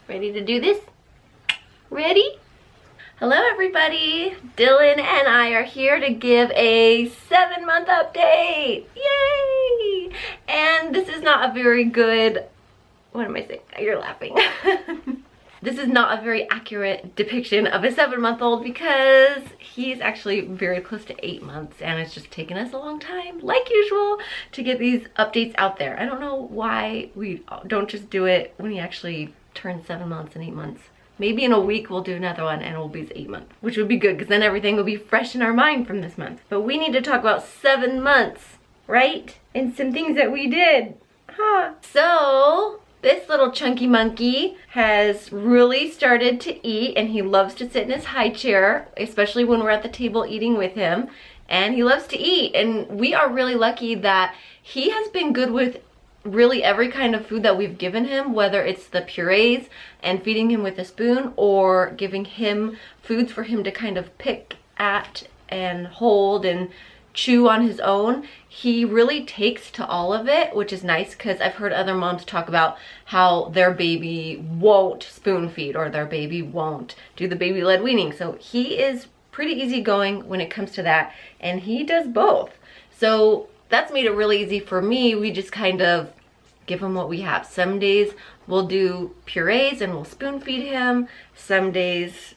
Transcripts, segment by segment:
Ready to do this? Ready? Hello everybody, Dylan and I are here to give a 7-month update. Yay! And this is not a very good, what am I saying? You're laughing. This is not a very accurate depiction of a 7-month-old because he's actually very close to 8 months and it's just taken us a long time, like usual, to get these updates out there. I don't know why we don't just do it when he actually turns 7 months and 8 months. Maybe in a week we'll do another one and it'll be his 8 month, which would be good because then everything will be fresh in our mind from this month. But we need to talk about 7 months, right? And some things that we did. Huh. So this little chunky monkey has really started to eat and he loves to sit in his high chair, especially when we're at the table eating with him. And he loves to eat, and we are really lucky that he has been good with really every kind of food that we've given him, whether it's the purees and feeding him with a spoon or giving him foods for him to kind of pick at and hold and chew on his own. He really takes to all of it, which is nice because I've heard other moms talk about how their baby won't spoon feed or their baby won't do the baby led weaning. So he is pretty easygoing when it comes to that, and he does both. So that's made it really easy for me. We just kind of give him what we have. Some days we'll do purees and we'll spoon feed him. Some days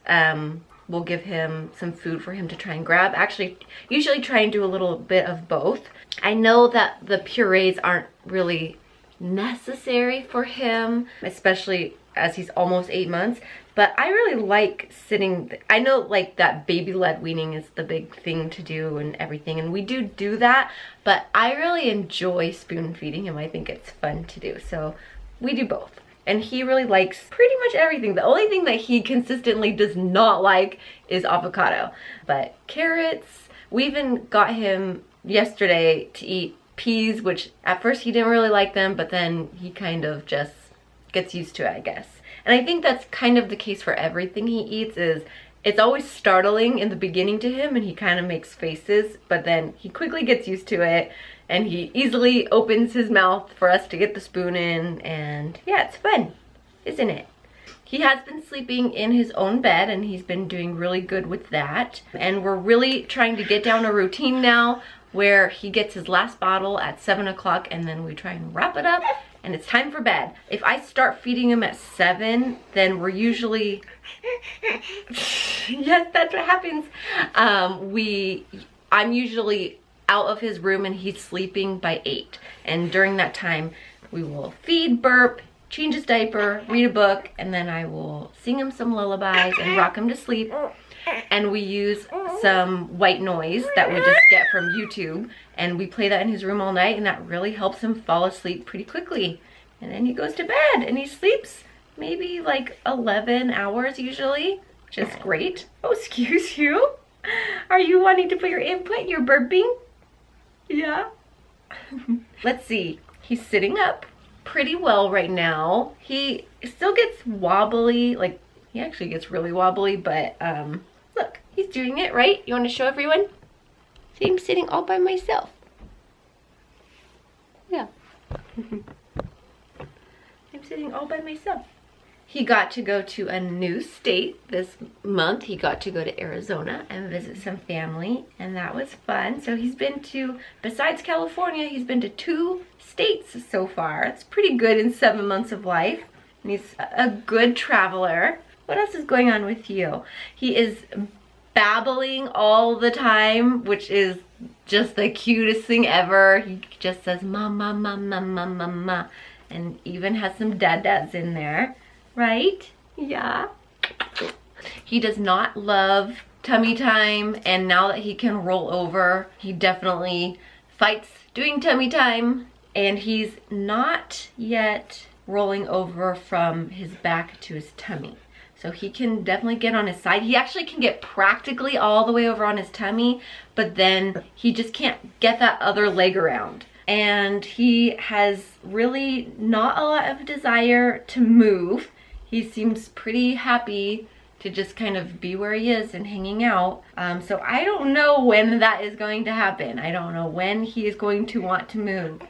we'll give him some food for him to try and grab. Actually, usually try and do a little bit of both. I know that the purees aren't really necessary for him, especially as he's almost 8 months, but I really like sitting, I know like that baby led weaning is the big thing to do and everything, and we do that, but I really enjoy spoon feeding him. I think it's fun to do, so we do both. And he really likes pretty much everything. The only thing that he consistently does not like is avocado. But carrots, we even got him yesterday to eat peas, which at first he didn't really like them, but then he kind of just gets used to it, I guess. And I think that's kind of the case for everything he eats. Is it's always startling in the beginning to him and he kind of makes faces, but then he quickly gets used to it and he easily opens his mouth for us to get the spoon in, and yeah, it's fun, isn't it? He has been sleeping in his own bed and he's been doing really good with that. And we're really trying to get down a routine now where he gets his last bottle at 7 o'clock and then we try and wrap it up and it's time for bed. If I start feeding him at 7, then we're usually, yes, that's what happens. I'm usually out of his room and he's sleeping by 8. And during that time, we will feed, burp, change his diaper, read a book, and then I will sing him some lullabies and rock him to sleep. And we use some white noise that we just get from YouTube, and we play that in his room all night, and that really helps him fall asleep pretty quickly. And then he goes to bed and he sleeps maybe like 11 hours usually, which is great. Oh, excuse you. Are you wanting to put your input? You're burping? Yeah. Let's see. He's sitting up pretty well right now. He still gets wobbly, like he actually gets really wobbly, but look, he's doing it right. You want to show everyone? See, I'm sitting all by myself. Yeah. I'm sitting all by myself. He got to go to a new state this month. He got to go to Arizona and visit some family, and that was fun. So he's been to, besides California, he's been to 2 states so far. It's pretty good in 7 months of life. And he's a good traveler. What else is going on with you? He is babbling all the time, which is just the cutest thing ever. He just says mama, mama, mama, mama, and even has some dad-dads in there. Right? Yeah. He does not love tummy time, and now that he can roll over, he definitely fights doing tummy time, and he's not yet rolling over from his back to his tummy. So he can definitely get on his side. He actually can get practically all the way over on his tummy, but then he just can't get that other leg around. And he has really not a lot of desire to move. He seems pretty happy to just kind of be where he is and hanging out. So I don't know when that is going to happen. I don't know when he is going to want to move.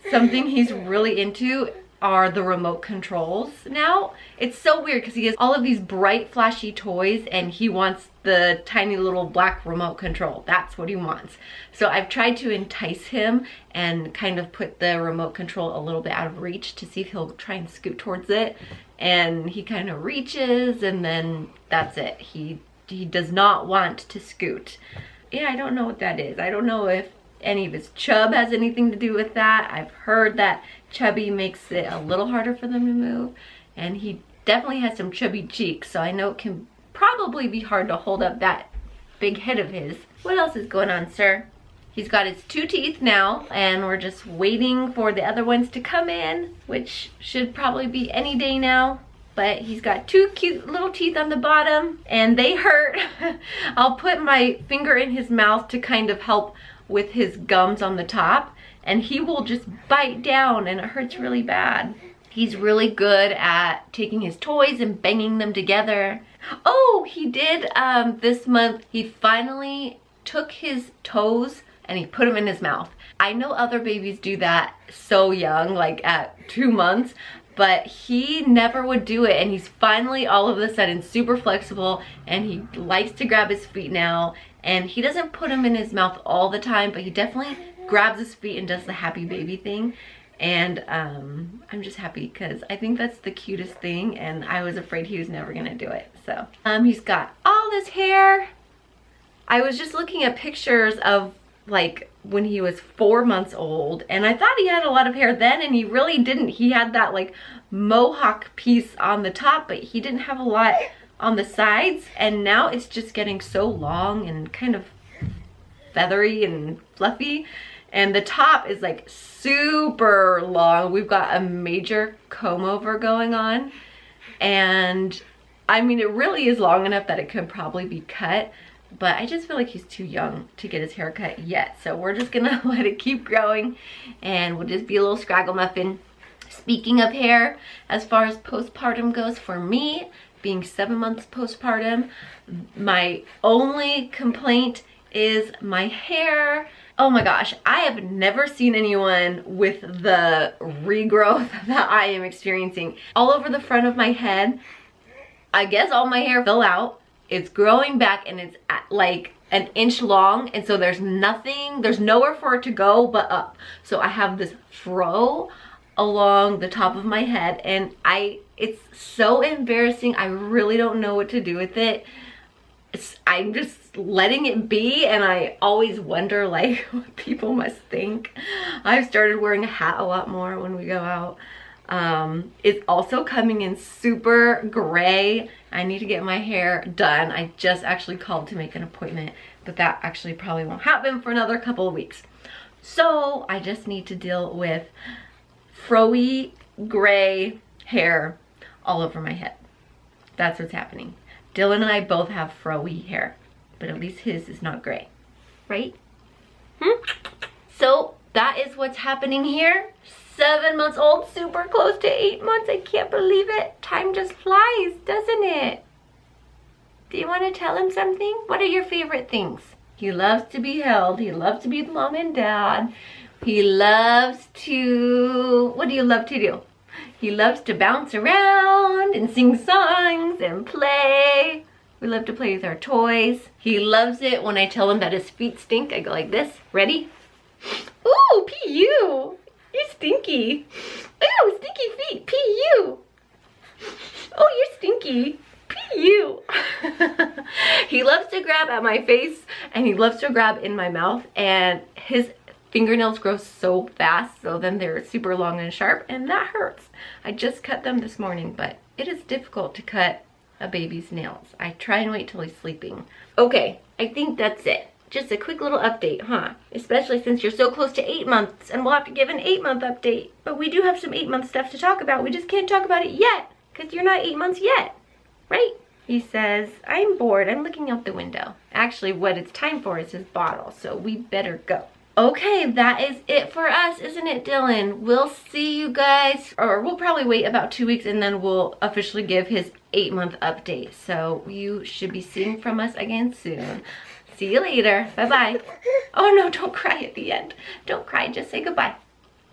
Something he's really into are the remote controls now. It's so weird because he has all of these bright flashy toys and he wants the tiny little black remote control. That's what he wants. So I've tried to entice him and kind of put the remote control a little bit out of reach to see if he'll try and scoot towards it. And he kind of reaches and then that's it. He does not want to scoot. Yeah, I don't know what that is. I don't know if any of his chub has anything to do with that. I've heard that chubby makes it a little harder for them to move, and he definitely has some chubby cheeks, so I know it can probably be hard to hold up that big head of his. What else is going on, sir? He's got his 2 teeth now, and we're just waiting for the other ones to come in, which should probably be any day now. But he's got 2 cute little teeth on the bottom, and they hurt. I'll put my finger in his mouth to kind of help with his gums on the top, and he will just bite down, and it hurts really bad. He's really good at taking his toys and banging them together. Oh, he did this month. He finally took his toes and he put them in his mouth. I know other babies do that so young, like at 2 months, but he never would do it, and he's finally all of a sudden super flexible, and he likes to grab his feet now, and he doesn't put them in his mouth all the time, but he definitely grabs his feet and does the happy baby thing. And I'm just happy because I think that's the cutest thing, and I was afraid he was never gonna do it. So he's got all this hair. I was just looking at pictures of like when he was 4 months old, and I thought he had a lot of hair then, and he really didn't. He had that like mohawk piece on the top, but he didn't have a lot on the sides, and now it's just getting so long and kind of feathery and fluffy, and the top is like super long. We've got a major comb over going on, and I mean, it really is long enough that it could probably be cut, but I just feel like he's too young to get his hair cut yet. So we're just gonna let it keep growing, and we'll just be a little scraggle muffin. Speaking of hair, as far as postpartum goes, for me, being 7 months postpartum, my only complaint is my hair. Oh my gosh, I have never seen anyone with the regrowth that I am experiencing. All over the front of my head, I guess all my hair fell out. It's growing back, and it's at like an inch long, and so there's nowhere for it to go but up. So I have this fro along the top of my head, and it's so embarrassing. I really don't know what to do with it. I'm just letting it be, and I always wonder like what people must think. I've started wearing a hat a lot more when we go out. It's also coming in super gray. I need to get my hair done. I just actually called to make an appointment, but that actually probably won't happen for another couple of weeks. So I just need to deal with fro-y gray hair all over my head. That's what's happening. Dillon and I both have fro-y hair, but at least his is not gray, right? So that is what's happening here. 7 months old, super close to 8 months. I can't believe it. Time just flies, doesn't it? Do you want to tell him something? What are your favorite things? He loves to be held. He loves to be with mom and dad. He loves to, what do you love to do? He loves to bounce around and sing songs and play. We love to play with our toys. He loves it when I tell him that his feet stink. I go like this. Ready? Ooh, P.U. You're stinky. Ooh, stinky feet. P.U. Oh, you're stinky. P.U. He loves to grab at my face, and he loves to grab in my mouth, and his fingernails grow so fast, so then they're super long and sharp, and that hurts. I just cut them this morning, but it is difficult to cut a baby's nails. I try and wait till he's sleeping. Okay, I think that's it. Just a quick little update, huh? Especially since you're so close to 8 months, and we'll have to give an 8-month update. But we do have some 8-month stuff to talk about. We just can't talk about it yet, because you're not 8 months yet, right? He says, I'm bored, I'm looking out the window. Actually, what it's time for is his bottle, so we better go. Okay, that is it for us, isn't it, Dillon? We'll see you guys, or we'll probably wait about 2 weeks, and then we'll officially give his 8-month update. So you should be seeing from us again soon. See you later. Bye-bye. Oh no, don't cry at the end. Don't cry, just say goodbye.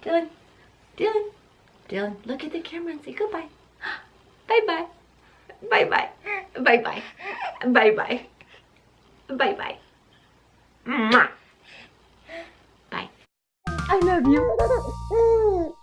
Dillon, Dillon. Dillon, look at the camera and say goodbye. Bye-bye. Bye-bye. Bye-bye. Bye-bye. Bye-bye. Mwah. Bye. I love you.